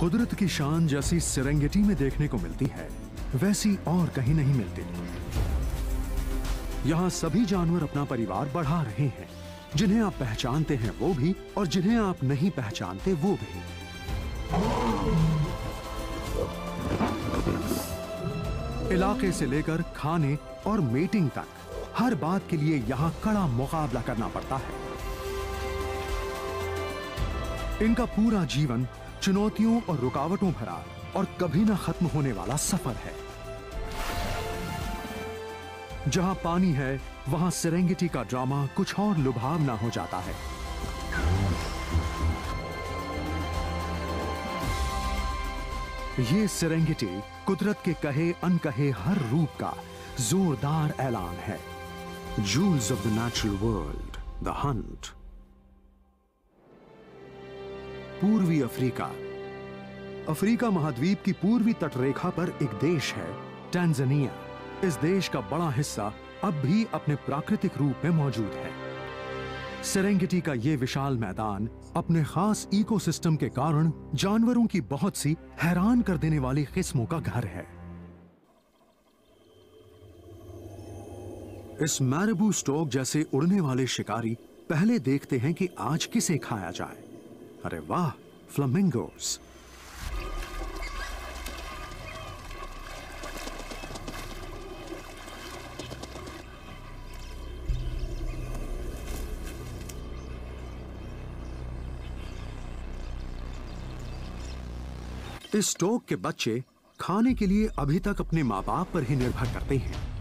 कुदरत की शान जैसी सेरेंगेटी में देखने को मिलती है, वैसी और कहीं नहीं मिलती। यहाँ सभी जानवर अपना परिवार बढ़ा रहे हैं, जिन्हें आप पहचानते हैं वो भी, और जिन्हें आप नहीं पहचानते वो भी। इलाके से लेकर खाने और मेटिंग तक हर बात के लिए यहाँ कड़ा मुकाबला करना पड़ता है। इनका पूरा जीवन चुनौतियों और रुकावटों भरा और कभी ना खत्म होने वाला सफर है। जहां पानी है, वहां सेरेंगेटी का ड्रामा कुछ और लुभावना हो जाता है। ये सेरेंगेटी कुदरत के कहे अनकहे हर रूप का जोरदार ऐलान है। Jewels of the natural world, the hunt. पूर्वी अफ्रीका। अफ्रीका महाद्वीप की पूर्वी तटरेखा पर एक देश है, टैंजानिया। इस देश का बड़ा हिस्सा अब भी अपने प्राकृतिक रूप में मौजूद है। सेरेंगेटी का यह विशाल मैदान अपने खास इकोसिस्टम के कारण जानवरों की बहुत सी हैरान कर देने वाली किस्मों का घर है। इस मैरिबू स्टॉक जैसे उड़ने वाले शिकारी पहले देखते हैं कि आज किसे खाया जाए। अरे वाह, फ्लामिंगोस। इस स्टॉक के बच्चे खाने के लिए अभी तक अपने मां बाप पर ही निर्भर करते हैं।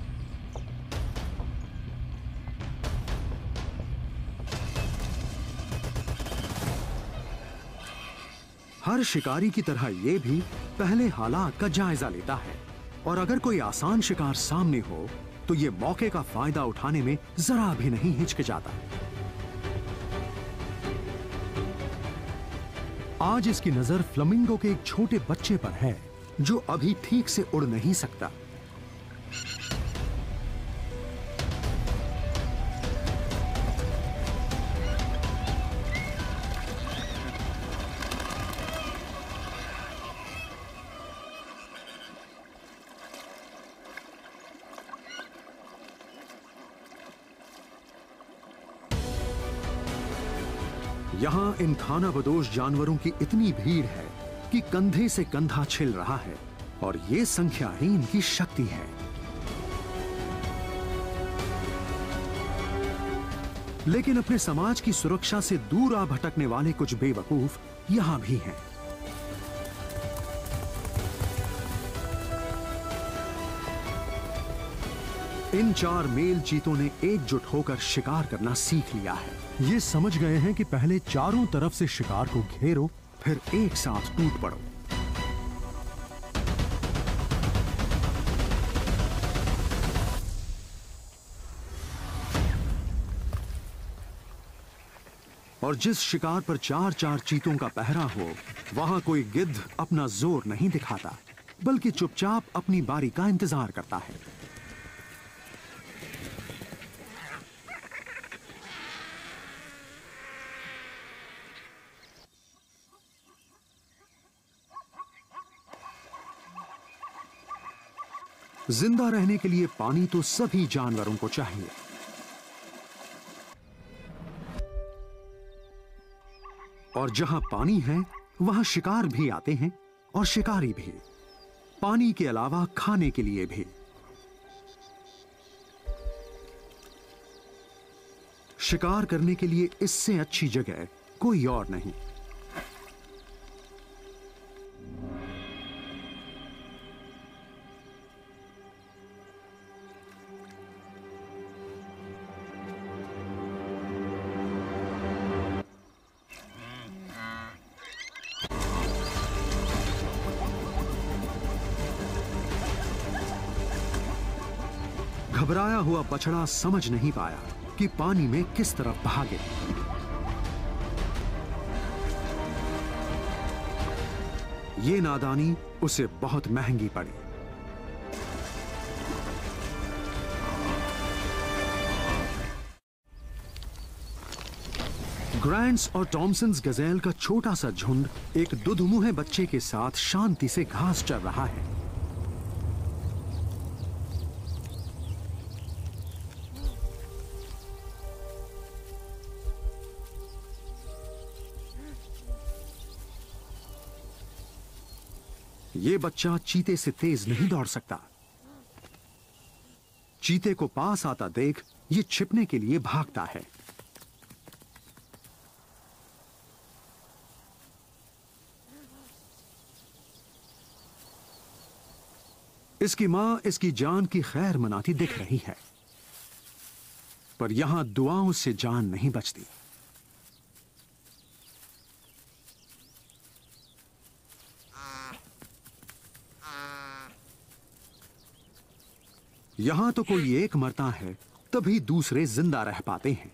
हर शिकारी की तरह यह भी पहले हालात का जायजा लेता है, और अगर कोई आसान शिकार सामने हो तो यह मौके का फायदा उठाने में जरा भी नहीं हिचकिचाता। आज इसकी नजर फ्लामिंगो के एक छोटे बच्चे पर है, जो अभी ठीक से उड़ नहीं सकता। यहां इन खानाबदोश जानवरों की इतनी भीड़ है कि कंधे से कंधा छिल रहा है, और ये संख्या ही इनकी शक्ति है। लेकिन अपने समाज की सुरक्षा से दूर आ भटकने वाले कुछ बेवकूफ यहां भी हैं। इन 4 मेल चीतों ने एकजुट होकर शिकार करना सीख लिया है। ये समझ गए हैं कि पहले चारों तरफ से शिकार को घेरो, फिर एक साथ टूट पड़ो। और जिस शिकार पर 4-4 चीतों का पहरा हो, वहां कोई गिद्ध अपना जोर नहीं दिखाता, बल्कि चुपचाप अपनी बारी का इंतजार करता है। जिंदा रहने के लिए पानी तो सभी जानवरों को चाहिए। और जहां पानी है, वहां शिकार भी आते हैं, और शिकारी भी। पानी के अलावा खाने के लिए भी। शिकार करने के लिए इससे अच्छी जगह कोई और नहीं। घबराया हुआ बछड़ा समझ नहीं पाया कि पानी में किस तरफ भागे। ये नादानी उसे बहुत महंगी पड़ी। ग्रांट्स और टॉमसन्स गजेल का छोटा सा झुंड एक दुधमुहे बच्चे के साथ शांति से घास चर रहा है। ये बच्चा चीते से तेज नहीं दौड़ सकता। चीते को पास आता देख ये छिपने के लिए भागता है। इसकी मां इसकी जान की खैर मनाती दिख रही है, पर यहां दुआओं से जान नहीं बचती। यहां तो कोई एक मरता है तभी दूसरे जिंदा रह पाते हैं।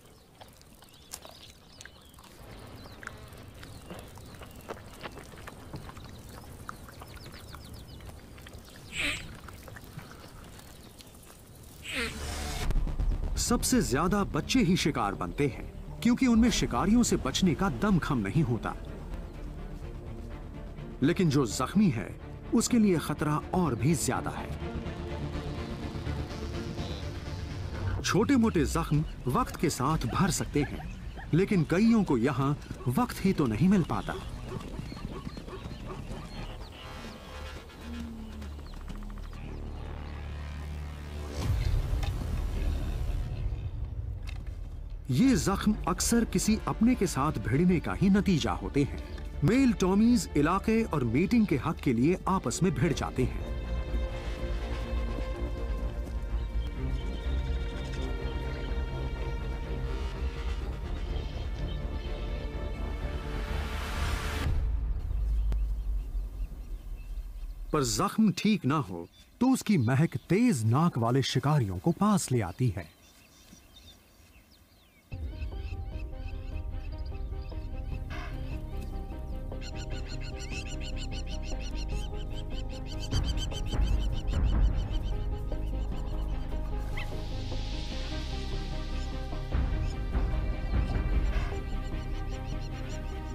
सबसे ज्यादा बच्चे ही शिकार बनते हैं, क्योंकि उनमें शिकारियों से बचने का दमखम नहीं होता। लेकिन जो जख्मी है उसके लिए खतरा और भी ज्यादा है। छोटे मोटे जख्म वक्त के साथ भर सकते हैं, लेकिन कईयों को यहां वक्त ही तो नहीं मिल पाता। ये जख्म अक्सर किसी अपने के साथ भिड़ने का ही नतीजा होते हैं। मेल टॉमीज इलाके और मीटिंग के हक के लिए आपस में भिड़ जाते हैं। पर जख्म ठीक ना हो तो उसकी महक तेज नाक वाले शिकारियों को पास ले आती है।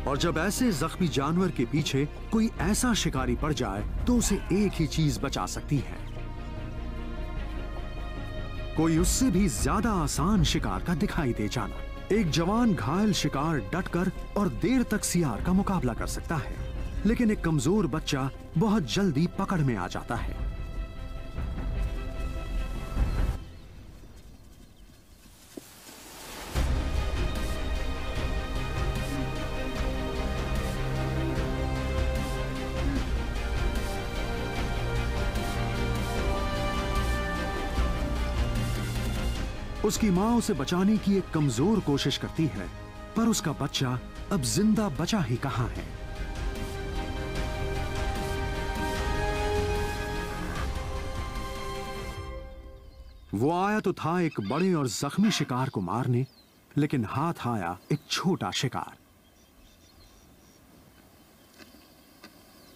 और जब ऐसे जख्मी जानवर के पीछे कोई ऐसा शिकारी पड़ जाए तो उसे एक ही चीज बचा सकती है, कोई उससे भी ज्यादा आसान शिकार का दिखाई दे जाना। एक जवान घायल शिकार डटकर और देर तक सियार का मुकाबला कर सकता है, लेकिन एक कमजोर बच्चा बहुत जल्दी पकड़ में आ जाता है। उसकी मां उसे बचाने की एक कमजोर कोशिश करती है, पर उसका बच्चा अब जिंदा बचा ही कहां है। वो आया तो था एक बड़े और जख्मी शिकार को मारने, लेकिन हाथ आया एक छोटा शिकार।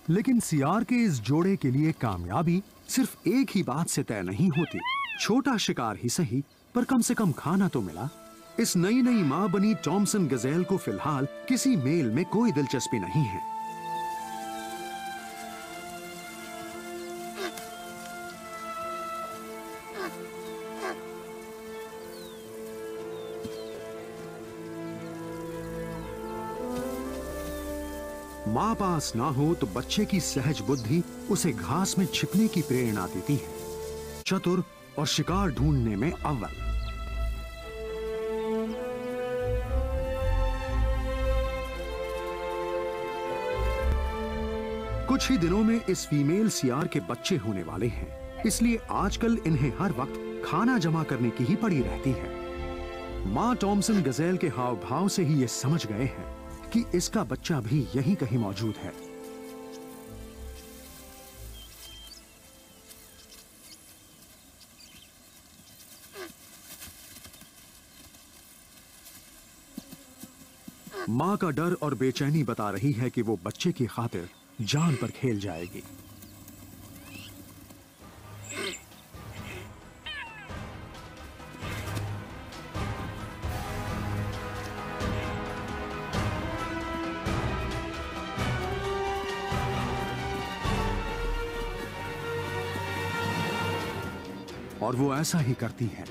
लेकिन सियार के इस जोड़े के लिए कामयाबी सिर्फ एक ही बात से तय नहीं होती। छोटा शिकार ही सही, पर कम से कम खाना तो मिला। इस नई नई मां बनी टॉमसन गजेल को फिलहाल किसी मेल में कोई दिलचस्पी नहीं है। मां पास ना हो तो बच्चे की सहज बुद्धि उसे घास में छिपने की प्रेरणा देती है। चतुर और शिकार ढूंढने में अव्वल। कुछ ही दिनों में इस फीमेल सियार के बच्चे होने वाले हैं, इसलिए आजकल इन्हें हर वक्त खाना जमा करने की ही पड़ी रहती है। मां टॉमसन गजेल के हाव भाव से ही ये समझ गए हैं कि इसका बच्चा भी यहीं कहीं मौजूद है। मां का डर और बेचैनी बता रही है कि वो बच्चे की खातिर जान पर खेल जाएगी। और वो ऐसा ही करती है।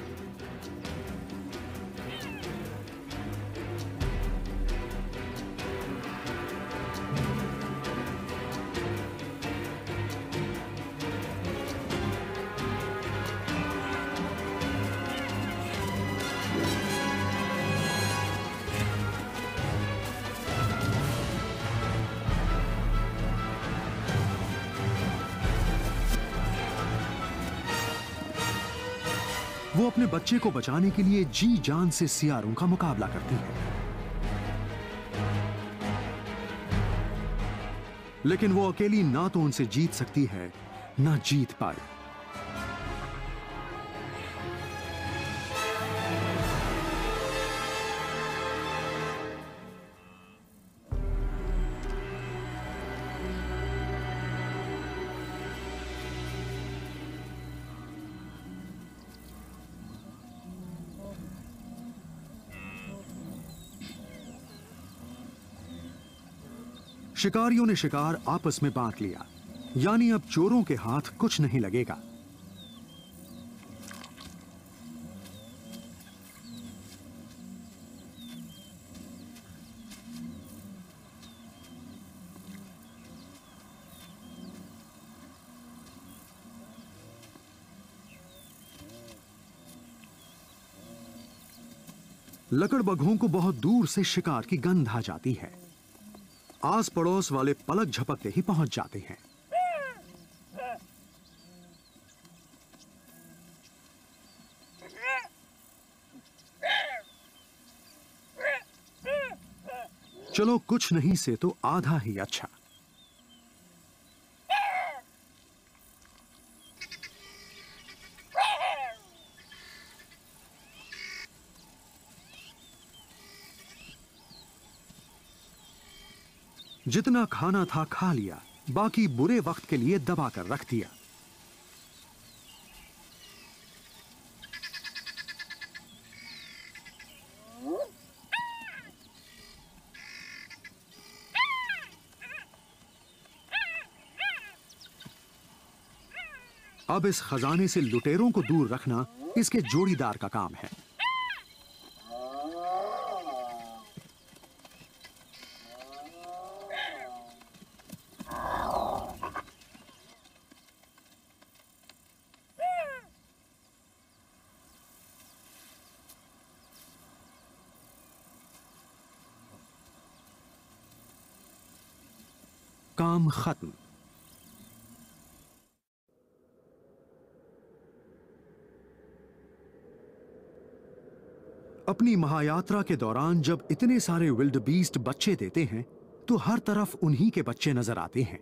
वो अपने बच्चे को बचाने के लिए जी जान से सियारों का मुकाबला करती है, लेकिन वो अकेली ना तो उनसे जीत सकती है ना जीत पाए। शिकारियों ने शिकार आपस में बांट लिया, यानी अब चोरों के हाथ कुछ नहीं लगेगा। लकड़बग्घों को बहुत दूर से शिकार की गंध आ जाती है। आस पड़ोस वाले पलक झपकते ही पहुंच जाते हैं। चलो कुछ नहीं से तो आधा ही अच्छा। जितना खाना था खा लिया, बाकी बुरे वक्त के लिए दबा कर रख दिया। अब इस खजाने से लुटेरों को दूर रखना इसके जोड़ीदार का काम है। काम खत्म। अपनी महायात्रा के दौरान जब इतने सारे विल्डबीस्ट बच्चे देते हैं तो हर तरफ उन्हीं के बच्चे नजर आते हैं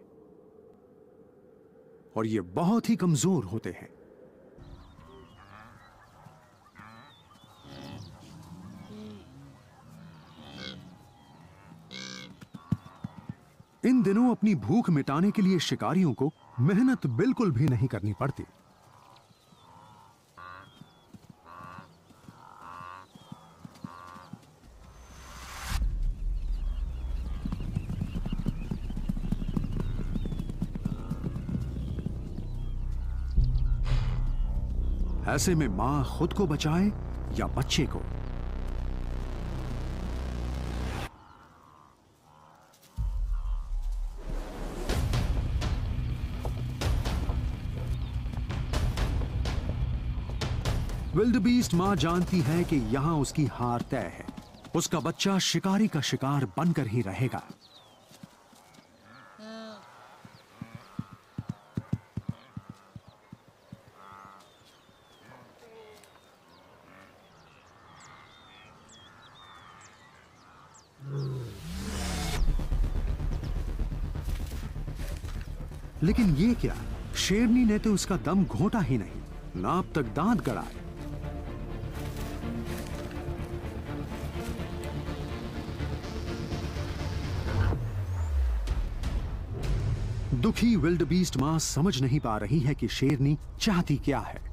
और ये बहुत ही कमजोर होते हैं। इन दिनों अपनी भूख मिटाने के लिए शिकारियों को मेहनत बिल्कुल भी नहीं करनी पड़ती। ऐसे में मां खुद को बचाए या बच्चे को। विल्डबीस्ट मां जानती है कि यहां उसकी हार तय है। उसका बच्चा शिकारी का शिकार बनकर ही रहेगा। लेकिन ये क्या, शेरनी ने तो उसका दम घोंटा ही नहीं, ना अब तक दांत गड़ाए। दुखी विल्डबीस्ट मां समझ नहीं पा रही है कि शेरनी चाहती क्या है।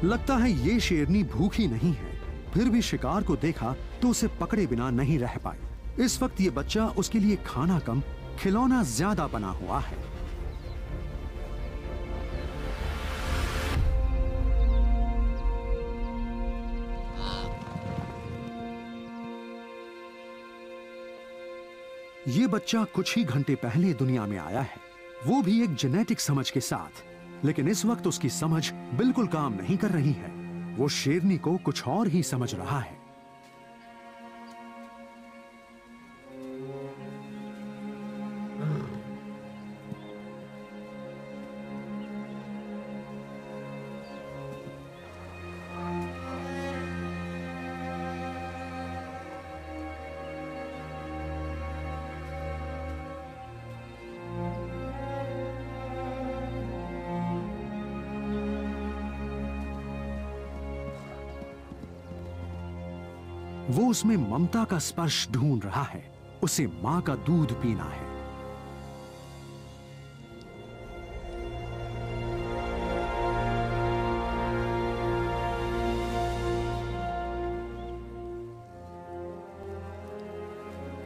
लगता है ये शेरनी भूखी नहीं है, फिर भी शिकार को देखा तो उसे पकड़े बिना नहीं रह पाई। इस वक्त ये बच्चा उसके लिए खाना कम, खिलौना ज्यादा बना हुआ है। ये बच्चा कुछ ही घंटे पहले दुनिया में आया है, वो भी एक जेनेटिक समझ के साथ। लेकिन इस वक्त उसकी समझ बिल्कुल काम नहीं कर रही है। वो शेरनी को कुछ और ही समझ रहा है। वो उसमें ममता का स्पर्श ढूंढ रहा है। उसे मां का दूध पीना है।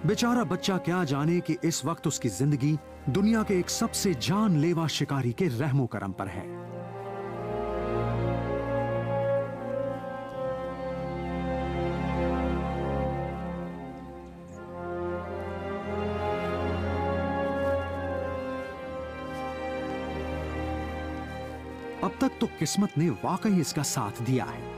बेचारा बच्चा क्या जाने कि इस वक्त उसकी जिंदगी दुनिया के एक सबसे जानलेवा शिकारी के रहमो करम पर है। अब तक तो किस्मत ने वाकई इसका साथ दिया है।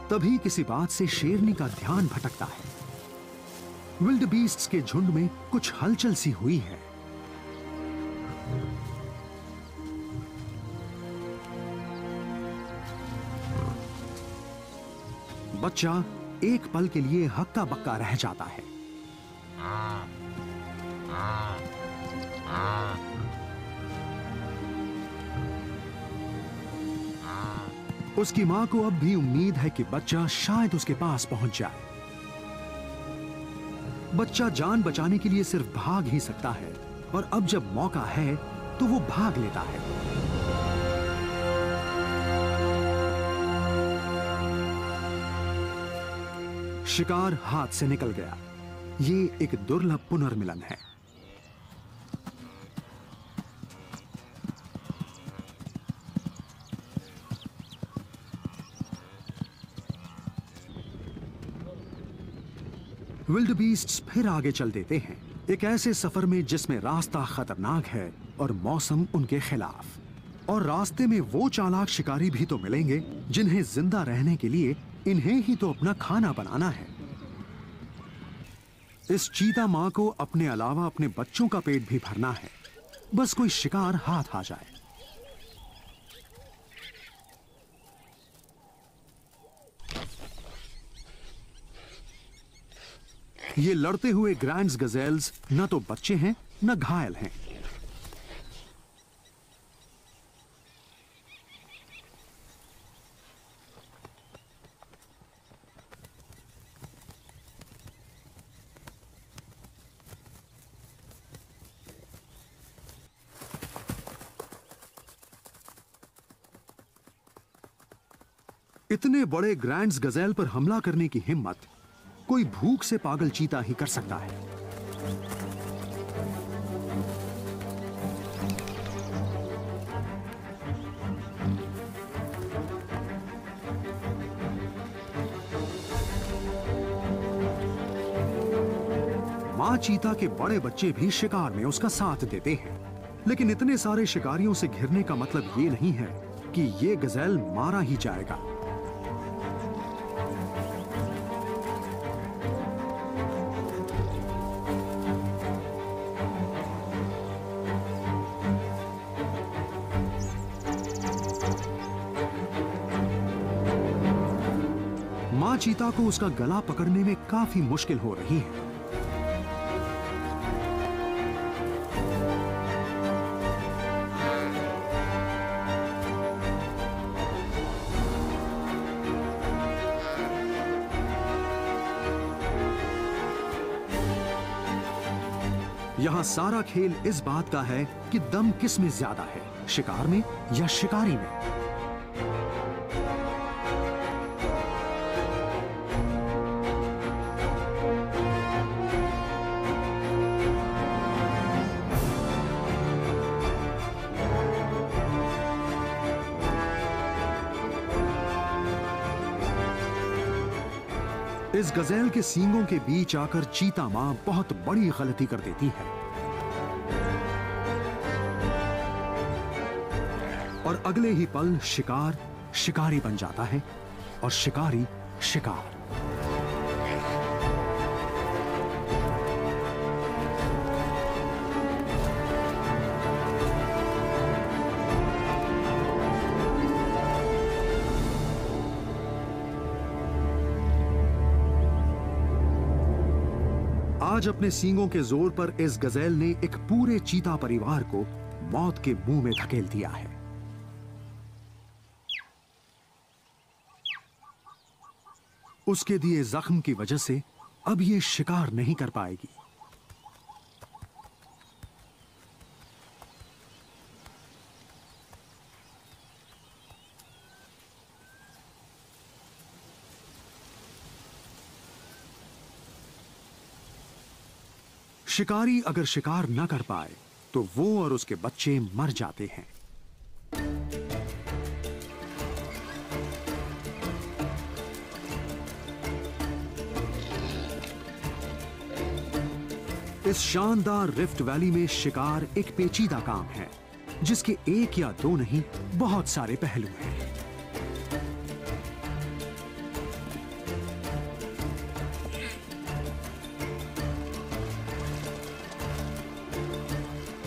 तभी किसी बात से शेरनी का ध्यान भटकता है। विल्ड बीस्ट्स के झुंड में कुछ हलचल सी हुई है। बच्चा एक पल के लिए हक्का बक्का रह जाता है। उसकी मां को अब भी उम्मीद है कि बच्चा शायद उसके पास पहुंच जाए। बच्चा जान बचाने के लिए सिर्फ भाग ही सकता है, और अब जब मौका है तो वो भाग लेता है। शिकार हाथ से निकल गया। ये एक दुर्लभ पुनर्मिलन है। विल्ड बीस्ट्स फिर आगे चल देते हैं, एक ऐसे सफर में जिसमें रास्ता खतरनाक है और मौसम उनके खिलाफ। और रास्ते में वो चालाक शिकारी भी तो मिलेंगे जिन्हें जिंदा रहने के लिए इन्हें ही तो अपना खाना बनाना है। इस चीता मां को अपने अलावा अपने बच्चों का पेट भी भरना है, बस कोई शिकार हाथ आ जाए। ये लड़ते हुए ग्रैंड्स गजेल्स न तो बच्चे हैं न घायल हैं। इतने बड़े ग्रैंड्स गजेल पर हमला करने की हिम्मत कोई भूख से पागल चीता ही कर सकता है। मां चीता के बड़े बच्चे भी शिकार में उसका साथ देते हैं, लेकिन इतने सारे शिकारियों से घिरने का मतलब ये नहीं है कि ये गजेल मारा ही जाएगा। मां चीता को उसका गला पकड़ने में काफी मुश्किल हो रही है। यहाँ सारा खेल इस बात का है कि दम किस में ज्यादा है, शिकार में या शिकारी में। इस गजेल के सींगों के बीच आकर चीता मां बहुत बड़ी गलती कर देती है और अगले ही पल शिकार शिकारी बन जाता है और शिकारी शिकार। आज अपने सींगों के जोर पर इस गजेल ने एक पूरे चीता परिवार को मौत के मुंह में धकेल दिया है। उसके दिए जख्म की वजह से अब ये शिकार नहीं कर पाएगी। शिकारी अगर शिकार न कर पाए तो वो और उसके बच्चे मर जाते हैं। इस शानदार रिफ्ट वैली में शिकार एक पेचीदा काम है जिसके एक या दो नहीं बहुत सारे पहलू हैं।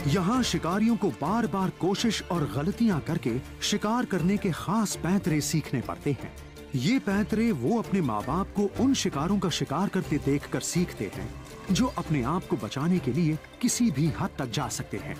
यहां शिकारियों को बार बार कोशिश और गलतियां करके शिकार करने के खास पैंतरे सीखने पड़ते हैं। ये पैंतरे वो अपने माँ बाप को उन शिकारों का शिकार करते देखकर सीखते हैं जो अपने आप को बचाने के लिए किसी भी हद तक जा सकते हैं।